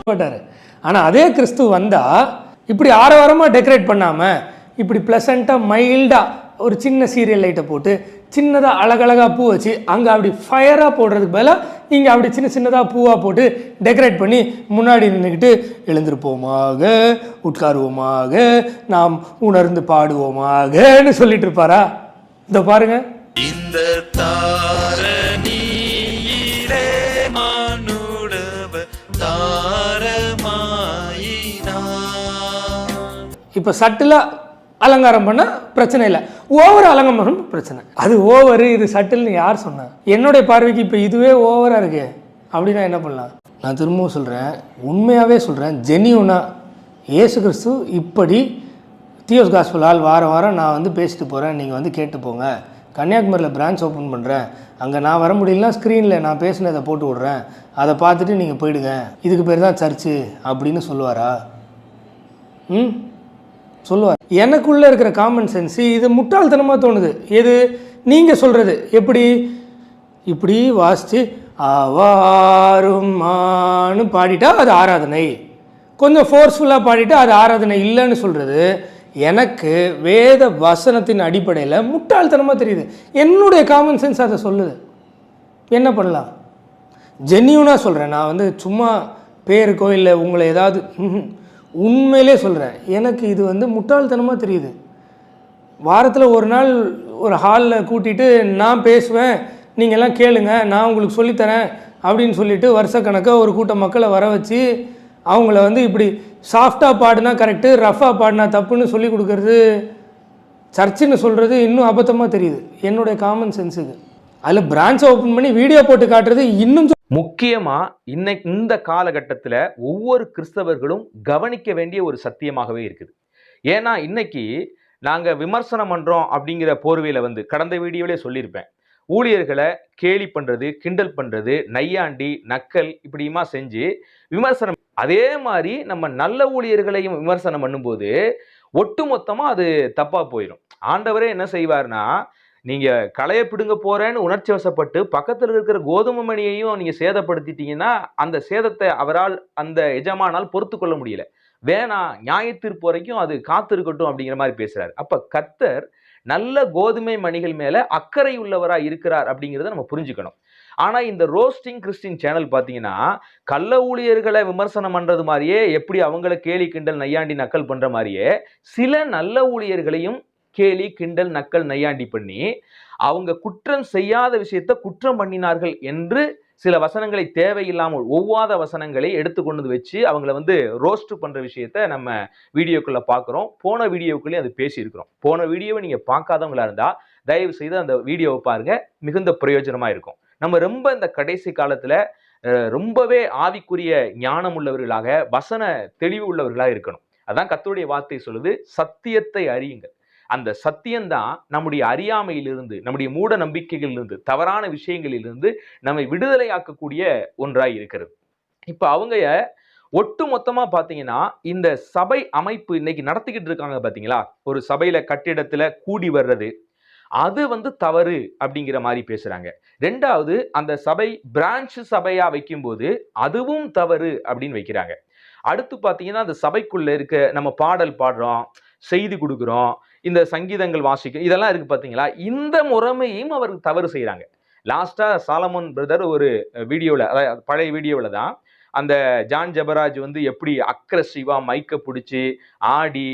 மாட்டாரு. ஆனால் அதே கிறிஸ்து வந்தால் இப்படி ஆரவாரமாக டெக்கரேட் பண்ணாமல் இப்படி ப்ளசண்ட்டாக மைல்டாக ஒரு சின்ன சீரியல் லைட்டை போட்டு சின்னதாக அழகழகாக பூ வச்சு அங்கே அப்படி ஃபயராக போடுறதுக்கு பதிலாக இங்கே அப்படி சின்னதாக பூவாக போட்டு டெக்கரேட் பண்ணி முன்னாடி நின்றுக்கிட்டு எழுந்திருப்போமாக, உட்காருவோமாக, நாம் உணர்ந்து பாடுவோமாகன்னு சொல்லிட்டு இருப்பாரா? இந்த பாருங்க, இந்த இப்போ சட்டிலாக அலங்காரம் பண்ண பிரச்சனை இல்லை, ஓவர் அலங்காரம் பிரச்சனை. அது ஓவரு, இது சட்டில்னு யார் சொன்னா? என்னுடைய பார்வைக்கு இப்போ இதுவே ஓவராக இருக்கு. அப்படின்னா என்ன பண்ணலாம்? நான் திரும்பவும் சொல்கிறேன், உண்மையாகவே சொல்கிறேன், ஜெனியூனாக இயேசு கிறிஸ்து இப்படி தியோஸ் காஸ்பலால் வாரம் நான் வந்து பேசிட்டு போகிறேன், நீங்கள் வந்து கேட்டு போங்க, கன்னியாகுமரியில் பிரான்ச் ஓப்பன் பண்ணுறேன், அங்கே நான் வர முடியலன்னா ஸ்க்ரீனில் நான் பேசினதை போட்டு விட்றேன், அதை பார்த்துட்டு நீங்கள் போயிடுங்க, இதுக்கு பேர் தான் சர்ச்சு அப்படின்னு சொல்லுவாரா? சொல்லுவார். எனக்குள்ளே இருக்கிற காமன் சென்ஸ் இது முட்டாள்தனமாக தோணுது. எது நீங்கள் சொல்கிறது? எப்படி இப்படி வாசித்து அவாருமானு பாடிட்டா அது ஆராதனை, கொஞ்சம் ஃபோர்ஸ்ஃபுல்லாக பாடிட்டா அது ஆராதனை இல்லைன்னு சொல்கிறது எனக்கு வேத வசனத்தின் அடிப்படையில் முட்டாள்தனமாக தெரியுது. என்னுடைய காமன் சென்ஸ் அதை சொல்லுது. என்ன பண்ணலாம்? ஜென்யூனாக சொல்கிறேன், நான் வந்து சும்மா பேருக்கோ இல்லை உங்களை ஏதாவது உண்மையிலே சொல்கிறேன், எனக்கு இது வந்து முட்டாள்தனமாக தெரியுது. வாரத்தில் ஒரு நாள் ஒரு ஹாலில் கூட்டிகிட்டு நான் பேசுவேன், நீங்கள்லாம் கேளுங்க, நான் உங்களுக்கு சொல்லித்தரேன் அப்படின்னு சொல்லிவிட்டு வருஷக்கணக்காக ஒரு கூட்ட மக்களை வர வச்சு அவங்கள வந்து இப்படி சாஃப்டாக பாடினா கரெக்டு, ரஃபாக பாடினா தப்புன்னு சொல்லி கொடுக்கறது சர்ச்சுன்னு சொல்கிறது இன்னும் அபத்தமாக தெரியுது என்னுடைய காமன் சென்ஸுக்கு. அதில் பிரான்ச்சை ஓப்பன் பண்ணி வீடியோ போட்டு காட்டுறது இன்னும் முக்கியமாக இன்னைக்கு இந்த காலகட்டத்தில் ஒவ்வொரு கிறிஸ்தவர்களும் கவனிக்க வேண்டிய ஒரு சத்தியமாகவே இருக்குது. ஏன்னா இன்னைக்கு நாங்கள் விமர்சனம் பண்ணுறோம் அப்படிங்கிற போர்வையில் வந்து கடந்த வீடியோவிலே சொல்லியிருப்பேன், ஊழியர்களை கேலி பண்ணுறது, கிண்டல் பண்ணுறது, நையாண்டி நக்கல் இப்படியுமா செஞ்சு விமர்சனம். அதே மாதிரி நம்ம நல்ல ஊழியர்களையும் விமர்சனம் பண்ணும்போது ஒட்டு மொத்தமாக அது தப்பாக போயிடும். ஆண்டவரே என்ன செய்வார்னா, நீங்கள் களையை பிடுங்க போகிறேன்னு உணர்ச்சி வசப்பட்டு பக்கத்தில் இருக்கிற கோதுமை மணியையும் நீங்கள் சேதப்படுத்திட்டீங்கன்னா அந்த சேதத்தை அவரால், அந்த எஜமானால் பொறுத்து கொள்ள முடியல, வேணாம் நியாயத்தீர்ப்பு வரைக்கும் அது காத்திருக்கட்டும் அப்படிங்கிற மாதிரி பேசுகிறார். அப்போ கர்த்தர் நல்ல கோதுமை மணிகள் மேலே அக்கறை உள்ளவராக இருக்கிறார் அப்படிங்கிறத நம்ம புரிஞ்சுக்கணும். ஆனால் இந்த ரோஸ்டிங் கிறிஸ்டின் சேனல் பார்த்தீங்கன்னா கள்ள ஊழியர்களை விமர்சனம் பண்ணுறது மாதிரியே, எப்படி அவங்கள கேலி கிண்டல் நையாண்டி நக்கல் பண்ணுற மாதிரியே சில நல்ல ஊழியர்களையும் கேலி கிண்டல் நக்கல் நையாண்டி பண்ணி அவங்க குற்றம் செய்யாத விஷயத்தை குற்றம் பண்ணினார்கள் என்று சில வசனங்களை தேவையில்லாமல் ஒவ்வாத வசனங்களை எடுத்து கொண்டு வச்சு அவங்கள வந்து ரோஸ்ட் பண்ற விஷயத்த நம்ம வீடியோக்குள்ள பார்க்குறோம். போன வீடியோக்குள்ளேயும் அது பேசியிருக்கிறோம். போன வீடியோவை நீங்க பார்க்காதவங்களா இருந்தா தயவு செய்து அந்த வீடியோவை பாருங்க, மிகுந்த பிரயோஜனமா இருக்கும். நம்ம ரொம்ப இந்த கடைசி காலத்துல ரொம்பவே ஆவிக்குரிய ஞானம் உள்ளவர்களாக, வசன தெளிவு உள்ளவர்களாக இருக்கணும். அதான் கர்த்தருடைய வார்த்தை சொல்லுது, சத்தியத்தை அறியுங்கள். அந்த சத்தியம்தான் நம்முடைய அறியாமையிலிருந்து, நம்முடைய மூட நம்பிக்கைகளிலிருந்து, தவறான விஷயங்களிலிருந்து நம்மை விடுதலையாக்கக்கூடிய ஒன்றாய் இருக்கிறது. இப்ப அவங்க ஒட்டு மொத்தமா பாத்தீங்கன்னா இந்த சபை அமைப்பு இன்னைக்கு நடத்திக்கிட்டு இருக்காங்க பாத்தீங்களா, ஒரு சபையில கட்டிடத்துல கூடி வர்றது அது வந்து தவறு அப்படிங்கிற மாதிரி பேசுறாங்க. ரெண்டாவது, அந்த சபை பிரான்ச் சபையா வைக்கும்போது அதுவும் தவறு அப்படின்னு வைக்கிறாங்க. அடுத்து பாத்தீங்கன்னா அந்த சபைக்குள்ள இருக்க நம்ம பாடல் பாடுறோம், செய்தி கொடுக்குறோம், இந்த சங்கீதங்கள் வாசிக்கும், இதெல்லாம் இருக்கு பாத்தீங்களா, இந்த முறைமையும் அவருக்கு தவறு செய்யறாங்க. லாஸ்டா சாலமோன் பிரதர் ஒரு வீடியோல, அதாவது பழைய வீடியோவில் தான் அந்த ஜான் ஜெபராஜ் வந்து எப்படி அக்ரஸிவா மைக்க பிடிச்சி ஆடி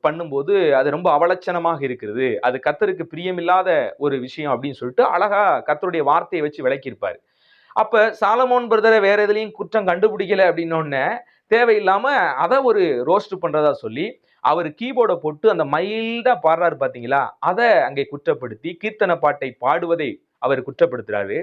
பண்ணும்போது அது ரொம்ப அவலட்சணமாக இருக்கிறது, அது கர்த்தருக்கு பிரியமில்லாத ஒரு விஷயம் அப்படின்னு சொல்லிட்டு அழகா கர்த்தருடைய வார்த்தையை வச்சு விளக்கியிருப்பாரு. அப்ப சாலமோன் பிரதரை வேற எதுலையும் குற்றம் கண்டுபிடிக்கல அப்படின்னோடனே தேவையில்லாம அதை ஒரு ரோஸ்ட் பண்றதா சொல்லி அவர் கீபோர்டை போட்டு அந்த மைல்டா பாடுறாரு பாத்தீங்களா, அதை அங்கே குற்றப்படுத்தி கீர்த்தனை பாட்டை பாடுவதை அவர் குற்றப்படுத்துறாரு.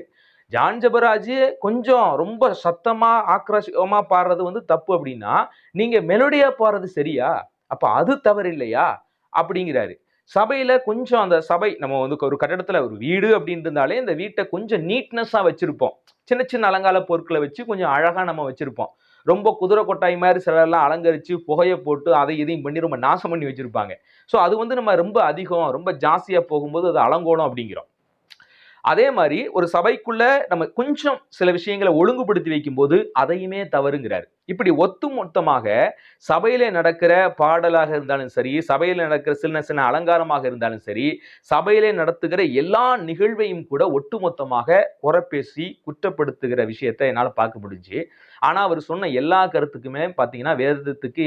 ஜான் ஜெபராஜ் கொஞ்சம் ரொம்ப சத்தமா ஆக்ரோஷமா பாடுறது வந்து தப்பு அப்படின்னா, நீங்க மெலோடியா பாடுறது சரியா, அப்ப அது தவறு இல்லையா அப்படிங்கிறாரு. சபையில கொஞ்சம் அந்த சபை, நம்ம வந்து ஒரு கட்டடத்துல ஒரு வீடு அப்படின்னு இருந்தாலே இந்த வீட்டை கொஞ்சம் நீட்னஸா வச்சிருப்போம், சின்ன சின்ன அலங்கார பொருட்களை வச்சு கொஞ்சம் அழகா நம்ம வச்சிருப்போம். ரொம்ப குதிரை கொட்டாய் மாதிரி சிலர்லாம் அலங்கரிச்சு புகையை போட்டு அதை இதையும் பண்ணி ரொம்ப நாசம் பண்ணி வச்சிருப்பாங்க. ஸோ அது வந்து நம்ம ரொம்ப அதிகம் ரொம்ப ஜாஸ்தியா போகும்போது அது அலங்கோலம் அப்படிங்கிறோம். அதே மாதிரி ஒரு சபைக்குள்ள நம்ம கொஞ்சம் சில விஷயங்களை ஒழுங்குபடுத்தி வைக்கும்போது அதையுமே தவறுங்கிறார். இப்படி ஒட்டு மொத்தமாக சபையிலே நடக்கிற பாடலாக இருந்தாலும் சரி, சபையில நடக்கிற சின்ன சின்ன அலங்காரமாக இருந்தாலும் சரி, சபையிலே நடத்துகிற எல்லா நிகழ்வையும் கூட ஒட்டுமொத்தமாக குறைப்பேசி குற்றப்படுத்துகிற விஷயத்தை என்னால பார்க்க முடிஞ்சு. ஆனா அவர் சொன்ன எல்லா கருத்துக்குமே பாத்தீங்கன்னா வேதத்துக்கு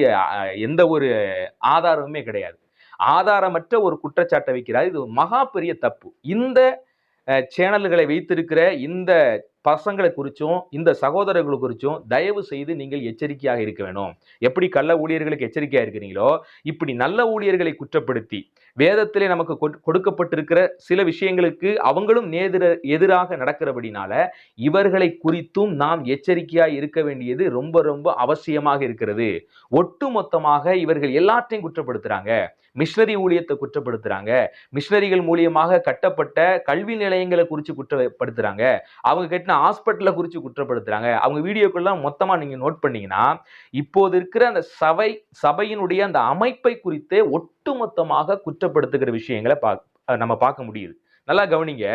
எந்த ஒரு ஆதாரமுமே கிடையாது. ஆதாரமற்ற ஒரு குற்றச்சாட்டை வைக்கிறார். இது மகா பெரிய தப்பு. இந்த சேனல்களை வைத்திருக்கிற இந்த பசங்களை குறிச்சும் இந்த சகோதரர்கள் குறிச்சும் தயவு செய்து நீங்கள் எச்சரிக்கையாக இருக்க வேணும். எப்படி கள்ள ஊழியர்களுக்கு எச்சரிக்கையா இருக்கிறீங்களோ இப்படி நல்ல ஊழியர்களை குற்றப்படுத்தி வேதத்திலே நமக்கு கொடுக்கப்பட்டிருக்கிற சில விஷயங்களுக்கு அவங்களும் எதிராக நடக்கிறபடினால இவர்களை குறித்தும் நாம் எச்சரிக்கையா இருக்க வேண்டியது ரொம்ப ரொம்ப அவசியமாக இருக்கிறது. ஒட்டுமொத்தமாக இவர்கள் எல்லாத்தையும் குற்றப்படுத்துறாங்க. மிஷனரி ஊழியத்தை குற்றப்படுத்துறாங்க. மிஷனரிகள் மூலியமாக கட்டப்பட்ட கல்வி நிலையங்களை குறித்து குற்றப்படுத்துறாங்க. அவங்க கட்டின ஹாஸ்பிட்டலை குறித்து குற்றப்படுத்துறாங்க. அவங்க வீடியோக்கெல்லாம் மொத்தமா நீங்க நோட் பண்ணீங்கன்னா இப்போது இருக்கிற அந்த சபையினுடைய அந்த அமைப்பை குறித்தே ஒட்டுமொத்தமாக குற்றப்படுத்துகிற விஷயங்களை நம்ம பார்க்க முடியுது. நல்லா கவனிங்க.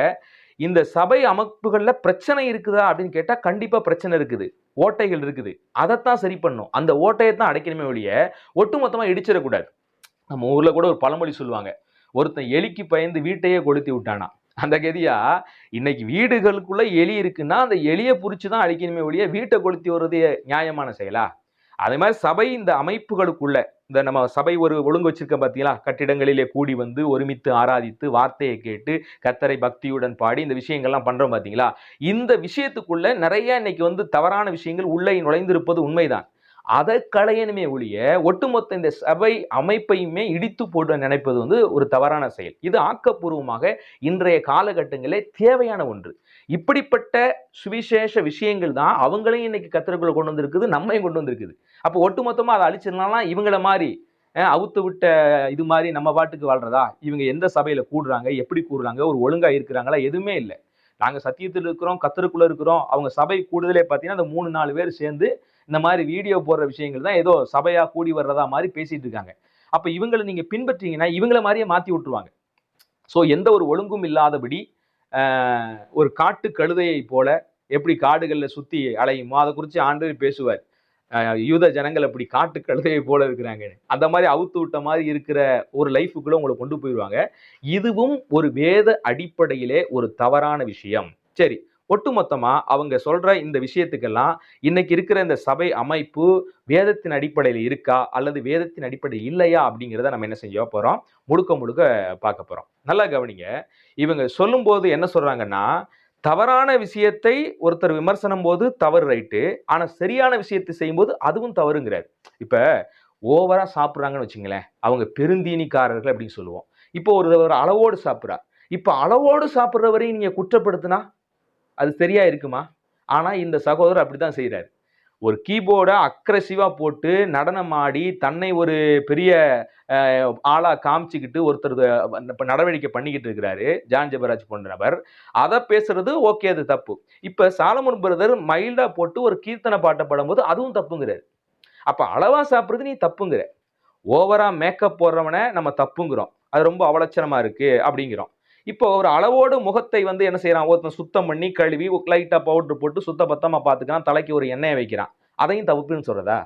இந்த சபை அமைப்புகள்ல பிரச்சனை இருக்குதா அப்படின்னு கேட்டா கண்டிப்பா பிரச்சனை இருக்குது, ஓட்டைகள் இருக்குது. அதைத்தான் சரி பண்ணும். அந்த ஓட்டையை தான் அடைக்கணுமே ஒழிய ஒட்டுமொத்தமா இடிச்சிடக்கூடாது. நம்ம ஊர்ல கூட ஒரு பழமொழி சொல்லுவாங்க, ஒருத்தன் எலிக்கு பயந்து வீட்டையே கொளுத்தி விட்டானா. அந்த கதியா இன்னைக்கு வீடுகளுக்குள்ள எலி இருக்குன்னா அந்த எலியை புடிச்சுதான் அழிக்கணுமே ஒழிய வீட்டை கொளுத்தி வர்றது நியாயமான செயலா? அதே மாதிரி சபை இந்த அமைப்புகளுக்குள்ள இந்த நம்ம சபை ஒரு ஒழுங்கு வச்சிருக்க பார்த்தீங்களா, கட்டிடங்களிலே கூடி வந்து ஒருமித்து ஆராதித்து வார்த்தையை கேட்டு கர்த்தரை பக்தியுடன் பாடி இந்த விஷயங்கள்லாம் பண்றோம் பார்த்தீங்களா. இந்த விஷயத்துக்குள்ள நிறைய இன்னைக்கு வந்து தவறான விஷயங்கள் உள்ளே நுழைந்திருப்பது உண்மைதான். அதை களையணுமே ஒழிய ஒட்டுமொத்த இந்த சபை அமைப்பையுமே இடித்து போட நினைப்பது வந்து ஒரு தவறான செயல். இது ஆக்கப்பூர்வமாக இன்றைய காலகட்டங்களே தேவையான ஒன்று. இப்படிப்பட்ட சுவிசேஷ விஷயங்கள் தான் அவங்களையும் இன்னைக்கு கர்த்தருக்குள்ள கொண்டு வந்திருக்குது, நம்மையும் கொண்டு வந்திருக்குது. அப்போ ஒட்டுமொத்தமா அதை அழிச்சிடலாம். இவங்கள மாதிரி அவுத்து விட்ட இது மாதிரி நம்ம பாட்டுக்கு வாழ்றதா? இவங்க எந்த சபையில கூடுறாங்க, எப்படி கூடுறாங்க, ஒரு ஒழுங்கா இருக்கிறாங்களா? எதுவுமே இல்லை. நாங்க சத்தியத்தில் இருக்கிறோம், கர்த்தருக்குள்ள இருக்கிறோம். அவங்க சபை கூடுதலே பார்த்தீங்கன்னா அந்த 3-4 பேர் சேர்ந்து இந்த மாதிரி வீடியோ போடுற விஷயங்கள் தான் ஏதோ சபையா கூடி வர்றதா மாதிரி பேசிட்டு இருக்காங்க. அப்ப இவங்களை நீங்க பின்பற்றீங்கன்னா இவங்கள மாதிரியே மாத்தி விட்டுருவாங்க. ஸோ எந்த ஒரு ஒழுங்கும் இல்லாதபடி ஒரு காட்டு கழுதையை போல எப்படி காடுகளில் சுத்தி அலையுமோ அதை குறித்து ஆண்டவர் பேசுவார். யூத ஜனங்கள் அப்படி காட்டு கழுதையை போல இருக்கிறாங்கன்னு அந்த மாதிரி அவுத்து விட்ட மாதிரி இருக்கிற ஒரு லைஃபுக்குள்ள உங்களை கொண்டு போயிடுவாங்க. இதுவும் ஒரு வேத அடிப்படையிலே ஒரு தவறான விஷயம். சரி, ஒட்டுமொத்தமா அவங்க சொல்ற இந்த விஷயத்துக்கெல்லாம் இன்னைக்கு இருக்கிற இந்த சபை அமைப்பு வேதத்தின் அடிப்படையில் இருக்கா அல்லது வேதத்தின் அடிப்படையில் இல்லையா அப்படிங்கிறத நம்ம என்ன செய்ய போறோம், முழுக்க முழுக்க பார்க்க போறோம். நல்லா கவனிங்க. இவங்க சொல்லும் போது என்ன சொல்றாங்கன்னா, தவறான விஷயத்தை ஒருத்தர் விமர்சனம் போது தவறு ரைட்டு, ஆனா சரியான விஷயத்தை செய்யும்போது அதுவும் தவறுங்கிறார். இப்ப ஓவரா சாப்பிட்றாங்கன்னு வச்சுங்களேன், அவங்க பெருந்தீனிக்காரர்கள் அப்படின்னு சொல்லுவோம். இப்போ ஒரு அளவோடு சாப்பிட்றா. இப்ப அளவோடு சாப்பிட்றவரையும் நீங்க குற்றப்படுத்தினா அது சரியா இருக்குமா? ஆனா இந்த சகோதரர் அப்படித்தான் செய்யறாரு. ஒரு கீபோர்டை அக்ரெசிவா போட்டு நடனம் ஆடி தன்னை ஒரு பெரிய ஆளா காமிச்சுக்கிட்டு ஒருத்தர் நடவடிக்கை பண்ணிக்கிட்டு இருக்கிறாரு, ஜான் ஜெபராஜ் போன்ற நபர். அதை பேசுறது ஓகே, அது தப்பு. இப்ப சாலமன் பிரதர் மைல்டா போட்டு ஒரு கீர்த்தனை பாட்டை பாடும்போது அதுவும் தப்புங்கிறாரு. அப்ப அளவா சாப்பிடுறது நீ தப்புங்கிற, ஓவரா மேக்கப் போடுறவனை நம்ம தப்புங்கிறோம், அது ரொம்ப அவலட்சணமா இருக்கு அப்படிங்கிறோம். இப்போ ஒரு அளவோடு முகத்தை வந்து என்ன செய்யறான், ஒருத்தன் சுத்தம் பண்ணி கழுவி லைட்டா பவுடர் போட்டு சுத்த பத்தமா பார்த்துக்கிறான், தலைக்கு ஒரு எண்ணெயை வைக்கிறான், அதையும் தப்புன்னு சொல்றதா?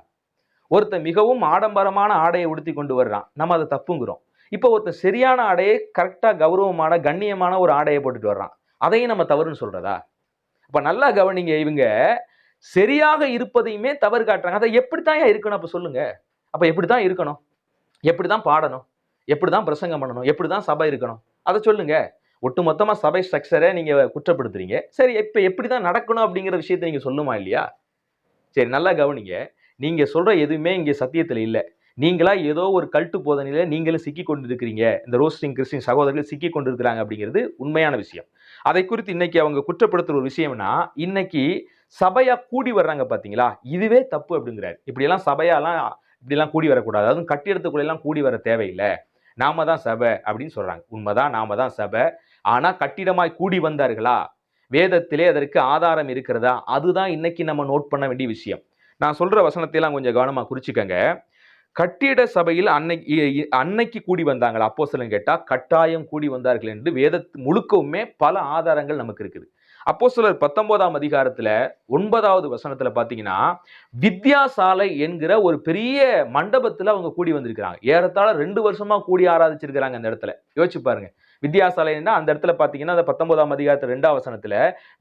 ஒருத்தன் மிகவும் ஆடம்பரமான ஆடையை உடுத்தி கொண்டு வர்றான், நம்ம அதை தப்புங்கிறோம். இப்போ ஒருத்தன் சரியான ஆடையை கரெக்டா கௌரவமான கண்ணியமான ஒரு ஆடையை போட்டுட்டு வர்றான், அதையும் நம்ம தவறுன்னு சொல்றதா? அப்ப நல்லா கவனிங்க. இவங்க சரியாக இருப்பதையுமே தவறு காட்டுறாங்க. அதை எப்படித்தான் இருக்கணும் அப்ப சொல்லுங்க. அப்ப எப்படித்தான் இருக்கணும், எப்படிதான் பாடணும், எப்படிதான் பிரசங்கம் பண்ணணும், எப்படிதான் சபை இருக்கணும், அதை சொல்லுங்க. ஒட்டுமொத்தமா சபை ஸ்ட்ரக்சரை நீங்க குற்றப்படுத்துறீங்க. சரி, இப்ப எப்படிதான் நடக்கணும் அப்படிங்கிற விஷயத்தை நீங்க சொல்லுமா இல்லையா? சரி, நல்லா கவனிங்க. நீங்க சொல்ற எதுவுமே இங்க சத்தியத்துல இல்ல. நீங்களா ஏதோ ஒரு கல்ட்டு போதனையில நீங்களும் சிக்கி கொண்டிருக்கிறீங்க. இந்த ரோஸ்டிங் கிறிஸ்டின் சகோதரர்கள் சிக்கி கொண்டிருக்கிறாங்க அப்படிங்கிறது உண்மையான விஷயம். அதை குறித்து இன்னைக்கு அவங்க குற்றப்படுத்துற ஒரு விஷயம்னா, இன்னைக்கு சபையா கூடி வர்றாங்க பாத்தீங்களா, இதுவே தப்பு அப்படிங்கிறாரு. இப்படியெல்லாம் சபையாலாம் இப்படிலாம் கூடி வரக்கூடாது, அதுவும் கட்டிடத்துக்குள்ள எல்லாம் கூடி வர தேவையில்லை, நாம தான் சபை அப்படின்னு சொல்றாங்க. உண்மைதான், நாம தான் சபை. ஆனா கட்டிடமாய் கூடி வந்தார்களா, வேதத்திலே அதற்கு ஆதாரம் இருக்கிறதா, அதுதான் இன்னைக்கு நம்ம நோட் பண்ண வேண்டிய விஷயம். நான் சொல்ற வசனத்தை எல்லாம் கொஞ்சம் கவனமா குறிச்சுக்கங்க. கட்டிட சபையில் அன்னைக்கு கூடி வந்தாங்களா அப்போஸ்தலன் கேட்டா கட்டாயம் கூடி வந்தார்கள் என்று வேதத்து முழுக்கவுமே பல ஆதாரங்கள் நமக்கு இருக்குது. அப்போஸ்தலர் 19ஆம் அதிகாரத்துல 9வது வசனத்துல பாத்தீங்கன்னா, வித்யாசாலை என்கிற ஒரு பெரிய மண்டபத்துல அவங்க கூடி வந்திருக்கிறாங்க. ஏறத்தாழ 2 வருஷமா கூடி ஆராதிச்சிருக்கிறாங்க அந்த இடத்துல. யோசிச்சு பாருங்க. வித்யாசாலைன்னா அந்த இடத்துல பாத்தீங்கன்னா அந்த 19ஆம் அதிகாரத்துல 2ஆம் வசனத்துல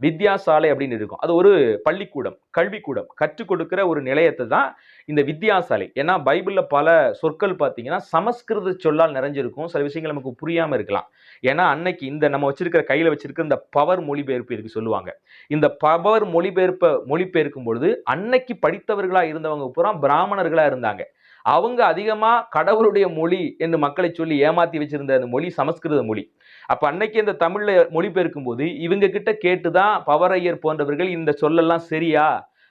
வித்யாசாலை அப்படின்னு இருக்கும். அது ஒரு பள்ளிக்கூடம், கல்விக்கூடம், கற்றுக் கொடுக்கிற ஒரு நிலையத்தை தான் இந்த வித்யாசாலை. ஏன்னா பைபிள்ல பல சொற்கள் பாத்தீங்கன்னா சமஸ்கிருத சொல்லால் நிறைஞ்சிருக்கும். சில விஷயங்கள் நமக்கு புரியாம இருக்கலாம். ஏன்னா அன்னைக்கு இந்த நம்ம வச்சிருக்கிற கையில வச்சிருக்கிற இந்த பவர் மொழிபெயர்ப்பு இருக்கு சொல்லுவாங்க. இந்த பவர் மொழிபெயர்க்கும் பொழுது அன்னைக்கு படித்தவர்களா இருந்தவங்க பூரா பிராமணர்களா இருந்தாங்க. அவங்க அதிகமா கடவுளுடைய மொழி என்று மக்களை சொல்லி ஏமாத்தி வச்சிருந்த அந்த மொழி சமஸ்கிருத மொழி. அப்ப அன்னைக்கு இந்த தமிழ்ல மொழிபெயர்க்கும் போது இவங்க கிட்ட கேட்டுதான் பவரையர் போன்றவர்கள் இந்த சொல்லெல்லாம் சரியா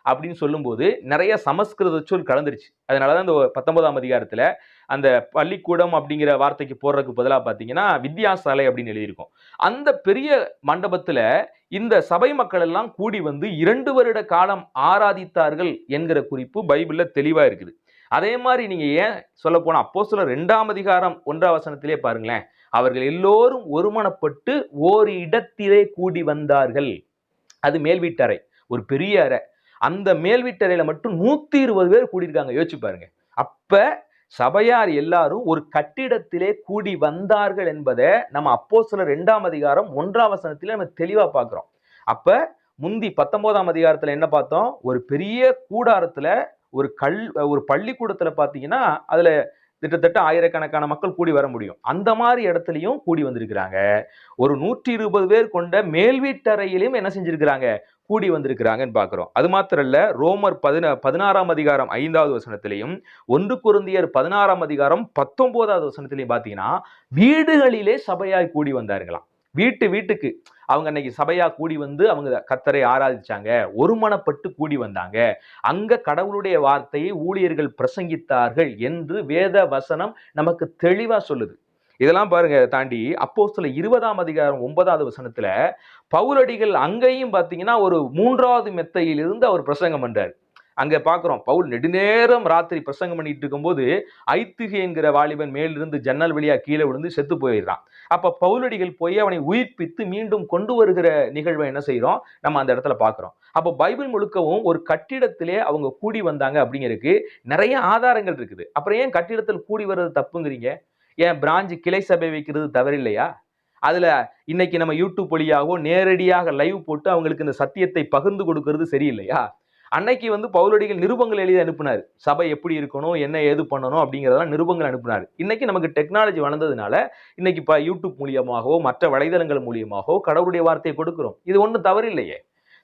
அப்படின்னு சொல்லும்போது நிறைய சமஸ்கிருத சொல் கலந்துருச்சு. அதனாலதான் இந்த 19ஆம் அதிகாரத்துல அந்த பள்ளிக்கூடம் அப்படிங்கிற வார்த்தைக்கு போடுறதுக்கு பதிலாக பார்த்தீங்கன்னா வித்யாசாலை அப்படின்னு எழுதியிருக்கும். அந்த பெரிய மண்டபத்துல இந்த சபை மக்கள் எல்லாம் கூடி வந்து 2 வருட காலம் ஆராதித்தார்கள் என்கிற குறிப்பு பைபிள்ல தெளிவா இருக்குது. அதே மாதிரி நீங்க ஏன் சொல்ல போனா அப்போஸ்தலர் 2ஆம் அதிகாரம் 1ஆம் வசனத்திலே பாருங்களேன், அவர்கள் எல்லோரும் ஒருமனப்பட்டு ஓர் இடத்திலே கூடி வந்தார்கள். அது மேல் வீட்டறை, ஒரு பெரிய அறை. அந்த மேல் வீட்டறையில மட்டும் 120 பேர் கூடியிருக்காங்க. யோசிச்சு பாருங்க. அப்ப சபையார் எல்லாரும் ஒரு கட்டிடத்திலே கூடி வந்தார்கள் என்பதை நம்ம அப்போஸ்தலர் 2ஆம் அதிகாரம் 1ஆம் வசனத்திலே நம்ம தெளிவா பார்க்கிறோம். அப்ப முந்தி 19ஆம் அதிகாரத்துல என்ன பார்த்தோம்? ஒரு பெரிய கூடாரத்துல ஒரு பள்ளிக்கூடத்துல பாத்தீங்கன்னா அதுல கிட்டத்தட்ட ஆயிரக்கணக்கான மக்கள் கூடி வர முடியும். அந்த மாதிரி இடத்துலயும் கூடி வந்திருக்கிறாங்க. ஒரு 120 பேர் கொண்ட மேல் வீட்டறையிலும் என்ன செஞ்சிருக்கிறாங்க? கூடி வந்திருக்கிறாங்கன்னு பாக்குறோம். அது மாத்திரம் இல்ல, ரோமர் 16ஆம் அதிகாரம் 5வது வசனத்திலையும் 1 கொரிந்தியர் 16ஆம் அதிகாரம் 19வது வசனத்திலையும் பாத்தீங்கன்னா வீடுகளிலே சபையாய் கூடி வந்தார்களாம். வீட்டுக்கு அவங்க அன்னைக்கு சபையா கூடி வந்து அவங்க கர்த்தரை ஆராதிச்சாங்க, ஒருமனப்பட்டு கூடி வந்தாங்க. அங்க கடவுளுடைய வார்த்தையை ஊழியர்கள் பிரசங்கித்தார்கள் என்று வேத வசனம் நமக்கு தெளிவா சொல்லுது. இதெல்லாம் பாருங்க தாண்டி அப்போஸ்தலர் 20ஆம் அதிகாரம் 9வது வசனத்துல பவுலடிகள் அங்கேயும் பாத்தீங்கன்னா ஒரு 3வது மெத்தையிலிருந்து அவர் பிரசங்கம் பண்றாரு. அங்க பாக்குறோம் பவுல் நெடுநேரம் ராத்திரி பிரசங்கம் பண்ணிட்டு இருக்கும்போது ஐத்துகை என்கிற வாலிபன் மேலிருந்து ஜன்னல் வழியா கீழே விழுந்து செத்து போயிடுறான். அப்ப பவுலடிகள் போய் அவனை உயிர்ப்பித்து மீண்டும் கொண்டு வருகிற நிகழ்வை என்ன செய்யறோம் நம்ம அந்த இடத்துல பாக்குறோம். அப்ப பைபிள் முழுக்கவும் ஒரு கட்டிடத்திலே அவங்க கூடி வந்தாங்க அப்படிங்கிறதுக்கு நிறைய ஆதாரங்கள் இருக்குது. அப்புறம் ஏன் கட்டிடத்தில் கூடி வர்றது தப்புங்கிறீங்க? ஏன் பிரான்ச் கிளை சபை வைக்கிறது தவறில்லையா? அதுல இன்னைக்கு நம்ம யூடியூப் வழியாகவோ நேரடியாக லைவ் போட்டு அவங்களுக்கு இந்த சத்தியத்தை பகிர்ந்து கொடுக்கிறது சரியில்லையா? அன்னைக்கு பவுலடிகள் நிருபங்கள் எழுதி அனுப்புனார். சபை எப்படி இருக்கணும், என்ன ஏது பண்ணணும் அப்படிங்கிறதெல்லாம் நிருபங்கள் அனுப்புனார். இன்னைக்கு நமக்கு டெக்னாலஜி வளர்ந்ததுனால இன்னைக்கு இப்ப யூடியூப் மூலியமாகவோ மற்ற வலைதளங்கள் மூலியமாகவோ கடவுளுடைய வார்த்தையை கொடுக்கிறோம். இது ஒன்றும் தவறில்லையே.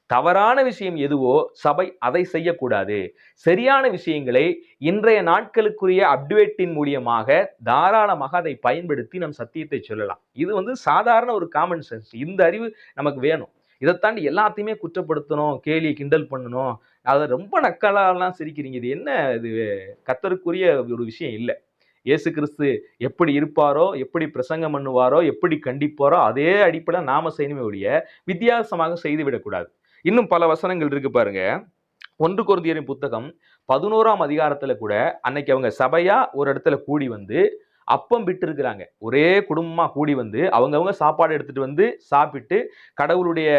தவறான விஷயம் எதுவோ சபை அதை செய்யக்கூடாது. சரியான விஷயங்களை இன்றைய நாட்களுக்குரிய அப்டேட்டின் மூலியமாக தாராளமாக அதை பயன்படுத்தி நம் சத்தியத்தை சொல்லலாம். இது சாதாரண ஒரு காமன் சென்ஸ். இந்த அறிவு நமக்கு வேணும். இதை தாண்டி எல்லாத்தையுமே குற்றப்படுத்தணும், கேலி கிண்டல் பண்ணணும், அதை ரொம்ப நக்கலாலாம் சிரிக்கிறீங்க. இது என்ன? இது கர்த்தருக்குரிய ஒரு விஷயம் இல்லை. இயேசு கிறிஸ்து எப்படி இருப்பாரோ, எப்படி பிரசங்கம் பண்ணுவாரோ, எப்படி கண்டிப்பாரோ அதே அடிப்படையில் நாம செய்யணுமே ஒழிய வித்தியாசமாக செய்து விடக்கூடாது. இன்னும் பல வசனங்கள் இருக்கு பாருங்க. 1 கொரிந்தியரின் புத்தகம் 11ஆம் அதிகாரத்துல கூட அன்னைக்கு அவங்க சபையா ஒரு இடத்துல கூடி வந்து அப்பம் விட்டு இருக்கிறாங்க. ஒரே குடும்பமா கூடி வந்து அவங்கவங்க சாப்பாடு எடுத்துட்டு வந்து சாப்பிட்டு கடவுளுடைய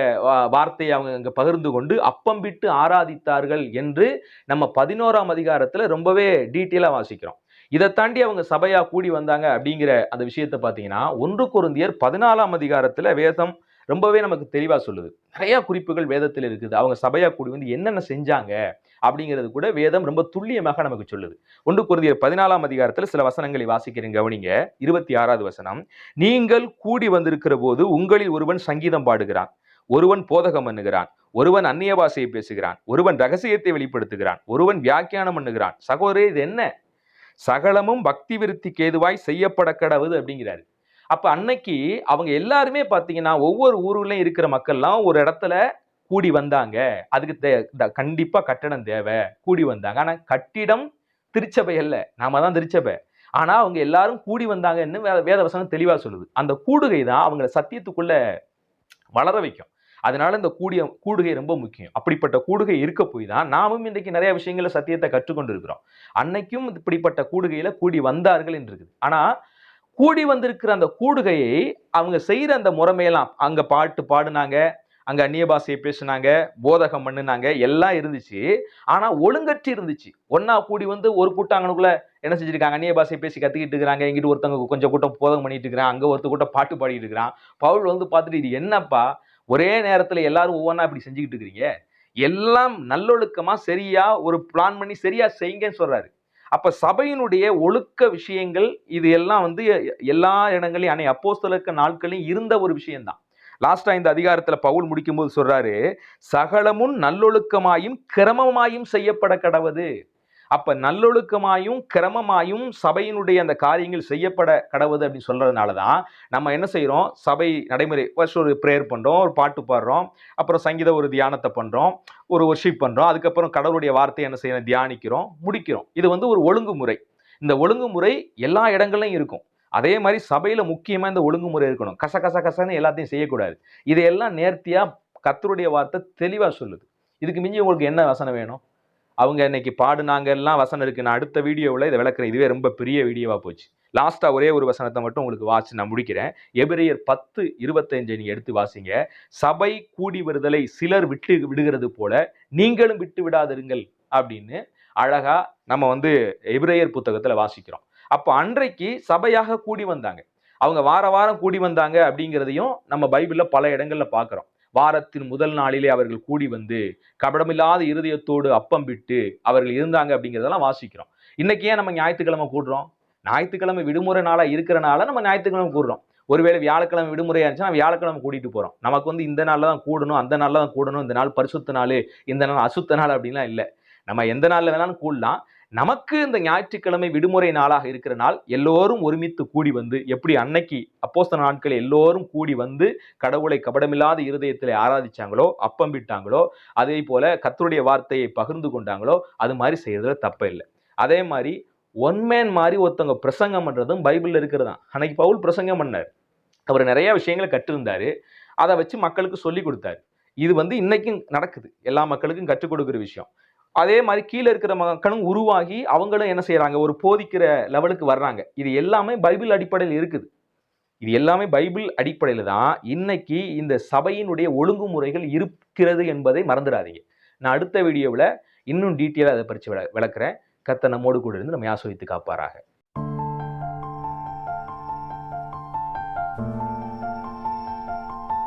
வார்த்தையை அவங்க அங்க பகிர்ந்து கொண்டு அப்பம் விட்டு ஆராதித்தார்கள் என்று நம்ம 11ஆம் அதிகாரத்துல ரொம்பவே டீட்டெயிலா வாசிக்கிறோம். இதை தாண்டி அவங்க சபையா கூடி வந்தாங்க அப்படிங்கிற அந்த விஷயத்தை பார்த்தீங்கன்னா 1 கொரிந்தியர் 14ஆம் அதிகாரத்துல வேதம் ரொம்பவே நமக்கு தெளிவா சொல்லுது. நிறைய குறிப்புகள் வேதத்தில் இருக்குது. அவங்க சபையா கூடி வந்து என்னென்ன செஞ்சாங்க அப்படிங்கிறது கூட வேதம் ரொம்ப துல்லியமாக நமக்கு சொல்லுது. 1 கொரிந்தியர் 14ஆம் அதிகாரத்தில் சில வசனங்களை வாசிக்கிறேன், கவனிங்க. 26வது வசனம். நீங்கள் கூடி வந்திருக்கிற போது உங்களில் ஒருவன் சங்கீதம் பாடுகிறான், ஒருவன் போதகம் பண்ணுகிறான், ஒருவன் அந்நிய பாஷையை பேசுகிறான், ஒருவன் ரகசியத்தை வெளிப்படுத்துகிறான், ஒருவன் வியாக்கியானம் பண்ணுகிறான். சகோதரே, இது என்ன? சகலமும் பக்தி விருத்திக்கு ஏதுவாய் செய்யப்பட கடவுது அப்படிங்கிறாரு. அப்ப அன்னைக்கு அவங்க எல்லாருமே பாத்தீங்கன்னா ஒவ்வொரு ஊர்லயும் இருக்கிற மக்கள்லாம் ஒரு இடத்துல கூடி வந்தாங்க. அதுக்கு கண்டிப்பா கட்டடம் தேவை, கூடி வந்தாங்க. ஆனா கட்டிடம் திருச்சபை அல்ல, நாம தான் திருச்சபை. ஆனா அவங்க எல்லாரும் கூடி வந்தாங்கன்னு வேத வசனம் தெளிவா சொல்லுது. அந்த கூடுகை தான் அவங்களை சத்தியத்துக்குள்ள வளர வைக்கும். அதனால இந்த கூடுகை ரொம்ப முக்கியம். அப்படிப்பட்ட கூடுகை இருக்க போய் தான் நாமும் இன்றைக்கு நிறைய விஷயங்களை சத்தியத்தை கற்றுக்கொண்டு இருக்கிறோம். அன்னைக்கும் இப்படிப்பட்ட கூடுகையில கூடி வந்தார்கள் என்று இருக்குது. ஆனா கூடி வந்திருக்கிற அந்த கூடுகையை அவங்க செய்யற அந்த முறைமையெல்லாம், அங்க பாட்டு பாடுனாங்க, அங்க அந்நிய பாஷையை பேசினாங்க, போதகம் பண்ணுனாங்க, எல்லாம் இருந்துச்சு. ஆனா ஒழுங்கற்று இருந்துச்சு. ஒன்னா கூடி வந்து ஒரு கூட்டாங்கனுக்குள்ள என்ன செஞ்சிருக்காங்க, அந்நிய பாஷையை பேசி கத்திக்கிட்டு இருக்கிறாங்க. இங்கிட்டு ஒருத்தவங்க கொஞ்சம் கூட்டம் போதகம் பண்ணிட்டு இருக்கிறான், அங்க ஒருத்த கூட்டம் பாட்டு பாடிட்டு இருக்கிறான். பவுல் வந்து பார்த்துட்டு, இது என்னப்பா ஒரே நேரத்துல எல்லாரும் ஒவ்வொன்னா இப்படி செஞ்சுக்கிட்டு இருக்கிறீங்க, எல்லாம் நல்லொழுக்கமா சரியா ஒரு பிளான் பண்ணி சரியா செய்யுங்கன்னு சொல்றாரு. அப்ப சபையினுடைய ஒழுக்க விஷயங்கள் இது எல்லாம் வந்து எல்லா இடங்களையும் அப்போஸ்தலருக்கு நாட்களையும் இருந்த ஒரு விஷயம்தான். லாஸ்டா இந்த அதிகாரத்துல பவுல் முடிக்கும் போது சொல்றாரு, சகலமும் நல்லொழுக்கமாயும் கிரமமாயும் செய்யப்பட கடவது. அப்ப நல்லொழுக்கமாயும் கிரமமாயும் சபையினுடைய அந்த காரியங்கள் செய்யப்பட கடவுது அப்படின்னு சொல்றதுனாலதான் நம்ம என்ன செய்யறோம், சபை நடைமுறை ஒரு பிரேயர் பண்றோம், ஒரு பாட்டு பாடுறோம், அப்புறம் சங்கீத ஒரு தியானத்தை பண்றோம், ஒரு வொர்ஷிப் பண்றோம், அதுக்கப்புறம் கடவுளுடைய வார்த்தையை என்ன செய்யணும், தியானிக்கிறோம், முடிக்கிறோம். இது வந்து ஒரு ஒழுங்குமுறை. இந்த ஒழுங்குமுறை எல்லா இடங்கள்லையும் இருக்கும். அதே மாதிரி சபையில முக்கியமா இந்த ஒழுங்குமுறை இருக்கணும். கச கச கசன்னு எல்லாத்தையும் செய்யக்கூடாது. இதையெல்லாம் நேர்த்தியா கர்த்தருடைய வார்த்தை தெளிவா சொல்லுது. இதுக்கு மிஞ்சி உங்களுக்கு என்ன வசனம் வேணும்? அவங்க இன்னைக்கு பாடுனாங்க எல்லாம் வசனம் இருக்கு. நான் அடுத்த வீடியோவில் இதை விளக்குறேன். இதுவே ரொம்ப பெரிய வீடியோவா போச்சு. லாஸ்டா ஒரே ஒரு வசனத்தை மட்டும் உங்களுக்கு வாசி நான் முடிக்கிறேன். எபிரேயர் 10:25 நீங்க எடுத்து வாசிங்க. சபை கூடி வருதலை சிலர் விட்டு விடுகிறது போல நீங்களும் விட்டு விடாதிருங்கள் அப்படின்னு அழகா நம்ம வந்து எபிரேயர் புத்தகத்துல வாசிக்கிறோம். அப்போ அன்றைக்கு சபையாக கூடி வந்தாங்க. அவங்க வார வாரம் கூடி வந்தாங்க அப்படிங்கிறதையும் நம்ம பைபிள்ல பல இடங்கள்ல பார்க்கிறோம். வாரத்தின் முதல் நாளிலே அவர்கள் கூடி வந்து கபடமில்லாத இருதயத்தோடு அப்பம் விட்டு அவர்கள் இருந்தாங்க அப்படிங்கிறதெல்லாம் வாசிக்கிறோம். இன்னைக்கு ஏன் நம்ம ஞாயிற்றுக்கிழமை கூடுறோம்? ஞாயிற்றுக்கிழமை விடுமுறை நாளா இருக்கிறனால நம்ம ஞாயிற்றுக்கிழமை கூடுறோம். ஒருவேளை வியாழக்கிழமை விடுமுறையா இருந்துச்சுன்னா வியாழக்கிழமை கூட்டிட்டு போறோம். நமக்கு வந்து இந்த நாள்ல தான் கூடணும், அந்த நாள்ல தான் கூடணும், இந்த நாள் பரிசுத்த நாள், இந்த நாள் அசுத்த நாள் அப்படின்லாம் இல்லை. நம்ம எந்த நாள்ல வேணாலும் கூடலாம். நமக்கு இந்த ஞாயிற்றுக்கிழமை விடுமுறை நாளாக இருக்கிற நாள் எல்லோரும் ஒருமித்து கூடி வந்து, எப்படி அன்னைக்கு அப்போஸ்தல நாட்கள் எல்லோரும் கூடி வந்து கடவுளை கபடமில்லாத இருதயத்திலே ஆராதிச்சாங்களோ, அப்பம் விட்டாங்களோ, அதே போல கர்த்தருடைய வார்த்தையை பகிர்ந்து கொண்டாங்களோ, அது மாதிரி செய்யறதுல தப்பே இல்லை. அதே மாதிரி ஒன் மேன் மாதிரி ஒருத்தவங்க பிரசங்கம் பண்றதும் பைபிள்ல இருக்கிறதான். அன்னைக்கு பவுல் பிரசங்கம் பண்ணார். அவர் நிறைய விஷயங்களை கற்றிருந்தாரு. அதை வச்சு மக்களுக்கு சொல்லி கொடுத்தாரு. இது வந்து இன்னைக்கும் நடக்குது. எல்லா மக்களுக்கும் கற்றுக் கொடுக்கிற விஷயம். அதே மாதிரி கீழே இருக்கிற மக்களும் உருவாகி அவங்களும் என்ன செய்யறாங்க, ஒரு போதிக்கிற லெவலுக்கு வர்றாங்க. இது எல்லாமே பைபிள் அடிப்படையில் இருக்குது. இது எல்லாமே பைபிள் அடிப்படையில தான் இன்னைக்கு இந்த சபையினுடைய ஒழுங்குமுறைகள் இருக்கிறது என்பதை மறந்துடாதீங்க. நான் அடுத்த வீடியோவில் இன்னும் டீட்டெயிலாக அதை பற்றி விளக்குறேன். கர்த்தர் நம்மோடு கூட இருந்து நம்ம ஆசீர்வதித்து காப்பாராக.